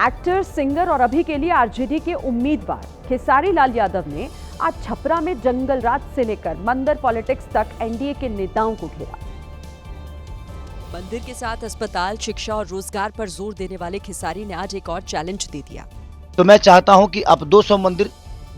Actor, singer और अभी के लिए आरजेडी के उम्मीदवार खेसारी लाल यादव ने आज छपरा में जंगल राज से लेकर मंदिर पॉलिटिक्स तक एनडीए के नेताओं को घेरा। मंदिर के साथ अस्पताल, शिक्षा और रोजगार पर जोर देने वाले खेसारी ने आज एक और चैलेंज दे दिया। तो मैं चाहता हूं कि आप 200 मंदिर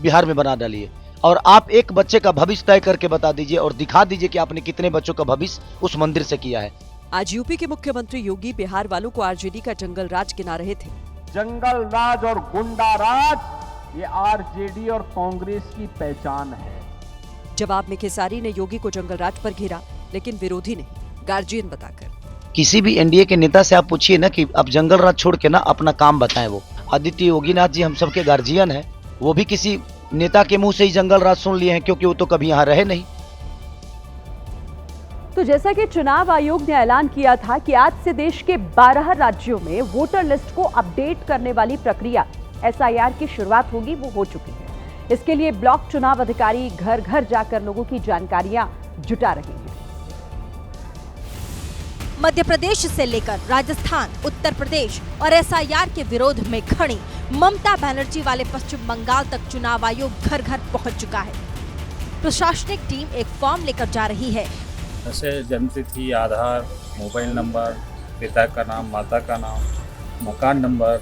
बिहार में बना डालिए और आप एक बच्चे का भविष्य तय करके बता दीजिए और दिखा दीजिए कि आपने कितने बच्चों का भविष्य उस मंदिर से किया है। आज यूपी के मुख्यमंत्री योगी बिहार वालों को आरजेडी का जंगल राज गिना रहे थे। जंगल राज और गुंडा राज ये आरजेडी और कांग्रेस की पहचान है। जवाब में खेसारी ने योगी को जंगल राज पर घेरा, लेकिन विरोधी नहीं, गार्जियन बताकर। किसी भी एनडीए के नेता से आप पूछिए ना कि आप जंगल राज छोड़ के ना अपना काम बताएं। वो आदित्य योगीनाथ जी हम सबके गार्जियन हैं, वो भी किसी नेता के मुंह से ही जंगल राज सुन लिए हैं, क्योंकि वो तो कभी यहाँ रहे नहीं। तो जैसा कि चुनाव आयोग ने ऐलान किया था कि आज से देश के 12 राज्यों में वोटर लिस्ट को अपडेट करने वाली प्रक्रिया एसआईआर की शुरुआत होगी, वो हो चुकी है। इसके लिए ब्लॉक चुनाव अधिकारी घर घर जाकर लोगों की जानकारियां जुटा रहे हैं। मध्य प्रदेश से लेकर राजस्थान, उत्तर प्रदेश और एसआईआर के विरोध में खड़ी ममता बनर्जी वाले पश्चिम बंगाल तक चुनाव आयोग घर घर पहुंच चुका है। प्रशासनिक टीम एक फॉर्म लेकर जा रही है। जैसे जन्मतिथि, आधार, मोबाइल नंबर, पिता का नाम, माता का नाम, मकान नंबर।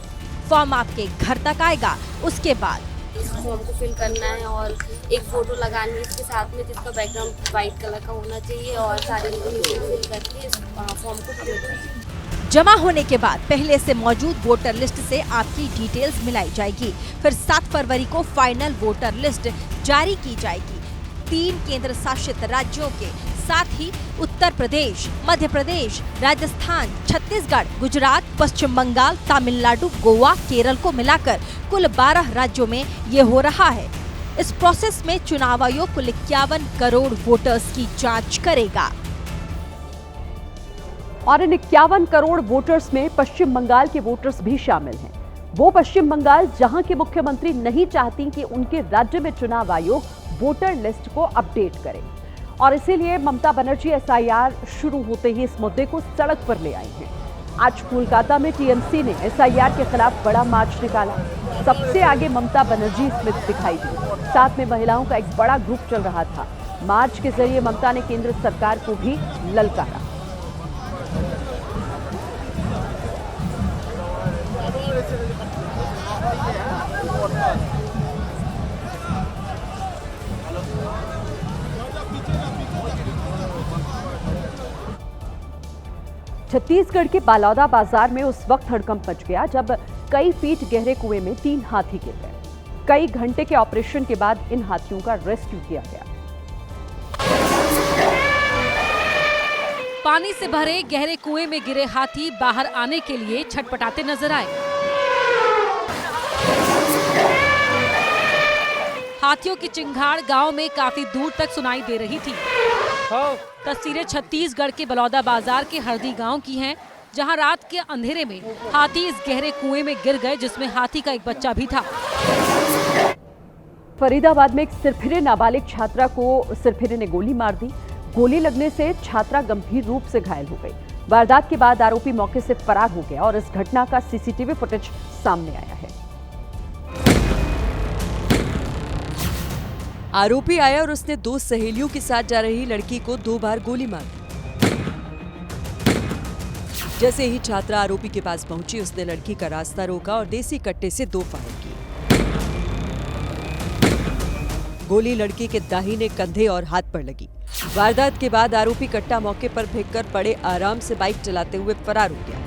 फॉर्म आपके घर तक आएगा। उसके बाद इस फॉर्म को फिल करना है और एक फोटो लगानी है इसके साथ में, जिसका बैकग्राउंड व्हाइट कलर का होना चाहिए और सारी इन्फॉर्मेशन फिल करके इस फॉर्म को सबमिट करना। जमा होने के बाद पहले से मौजूद वोटर लिस्ट से आपकी डिटेल्स मिलाई जाएगी। फिर 7 फरवरी को फाइनल वोटर लिस्ट जारी की जाएगी। 3 केंद्र शासित राज्यों के साथ ही उत्तर प्रदेश, मध्य प्रदेश, राजस्थान, छत्तीसगढ़, गुजरात, पश्चिम बंगाल, तमिलनाडु, गोवा, केरल को मिलाकर कुल 12 राज्यों में ये हो रहा है। इस प्रोसेस में चुनाव आयोग कुल 51 करोड़ वोटर्स की जांच करेगा। और इन 51 करोड़ वोटर्स में पश्चिम बंगाल के वोटर्स भी शामिल हैं। वो पश्चिम बंगाल जहां के मुख्यमंत्री नहीं चाहती कि उनके राज्य में चुनाव आयोग वोटर लिस्ट को अपडेट करे, और इसीलिए ममता बनर्जी एसआईआर शुरू होते ही इस मुद्दे को सड़क पर ले आई हैं। आज कोलकाता में टीएमसी ने एसआईआर के खिलाफ बड़ा मार्च निकाला। सबसे आगे ममता बनर्जी इसमें दिखाई दी, साथ में महिलाओं का एक बड़ा ग्रुप चल रहा था। मार्च के जरिए ममता ने केंद्र सरकार को भी ललकारा। छत्तीसगढ़ के बालौदा बाजार में उस वक्त हड़कंप मच गया जब कई फीट गहरे कुएं में 3 हाथी गिर गए। कई घंटे के ऑपरेशन के बाद इन हाथियों का रेस्क्यू किया गया। पानी से भरे गहरे कुएं में गिरे हाथी बाहर आने के लिए छटपटाते नजर आए। हाथियों की चिंगाड़ गांव में काफी दूर तक सुनाई दे रही थी। तस्वीरें छत्तीसगढ़ के बलौदा बाजार के हरदी गांव की हैं, जहां रात के अंधेरे में हाथी इस गहरे कुएं में गिर गए, जिसमें हाथी का एक बच्चा भी था। फरीदाबाद में एक सिरफिरे नाबालिग छात्रा को सिरफिरे ने गोली मार दी। गोली लगने से छात्रा गंभीर रूप से घायल हो गई। वारदात के बाद आरोपी मौके से फरार हो गया और इस घटना का सीसीटीवी फुटेज सामने आया है। आरोपी आया और उसने 2 सहेलियों के साथ जा रही लड़की को 2 बार गोली मार दी। जैसे ही छात्रा आरोपी के पास पहुंची, उसने लड़की का रास्ता रोका और देसी कट्टे से 2 फायर किए। गोली लड़की के दाहिने कंधे और हाथ पर लगी। वारदात के बाद आरोपी कट्टा मौके पर फेंककर बड़े आराम से बाइक चलाते हुए फरार हो गया।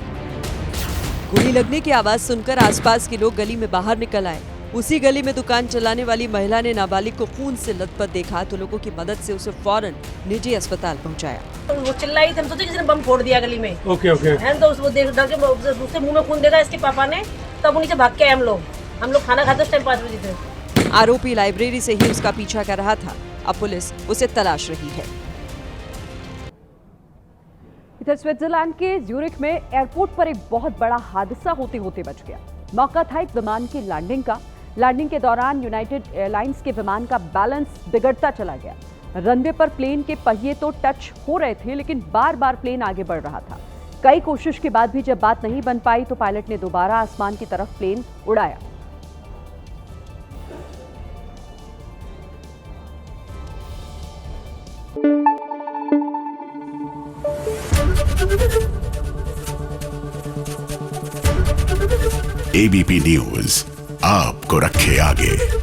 गोली लगने की आवाज सुनकर आसपास के लोग गली में बाहर निकल आए। उसी गली में दुकान चलाने वाली महिला ने नाबालिग को खून से लथपथ देखा तो लोगों की मदद से उसे फौरन निजी अस्पताल पहुंचाया। वो चिल्लाई थी, हम सोचे किसी ने बम फोड़ दिया गली में। ओके है तो उसको देख डर के उससे मुंह में खून देखा इसके पापा ने, तब वो नीचे भाग के आए। हम लोग खाना खाते उस टाइम 5 बजे थे। आरोपी लाइब्रेरी से ही उसका पीछा कर रहा था। अब पुलिस उसे तलाश रही है। इधर स्विट्जरलैंड के ज्यूरिख में एयरपोर्ट पर एक बहुत बड़ा हादसा होते होते बच गया। मौका था एक विमान की लैंडिंग का। लैंडिंग के दौरान यूनाइटेड एयरलाइंस के विमान का बैलेंस बिगड़ता चला गया। रनवे पर प्लेन के पहिए तो टच हो रहे थे, लेकिन बार बार प्लेन आगे बढ़ रहा था। कई कोशिश के बाद भी जब बात नहीं बन पाई तो पायलट ने दोबारा आसमान की तरफ प्लेन उड़ाया। एबीपी न्यूज आपको रखे आगे।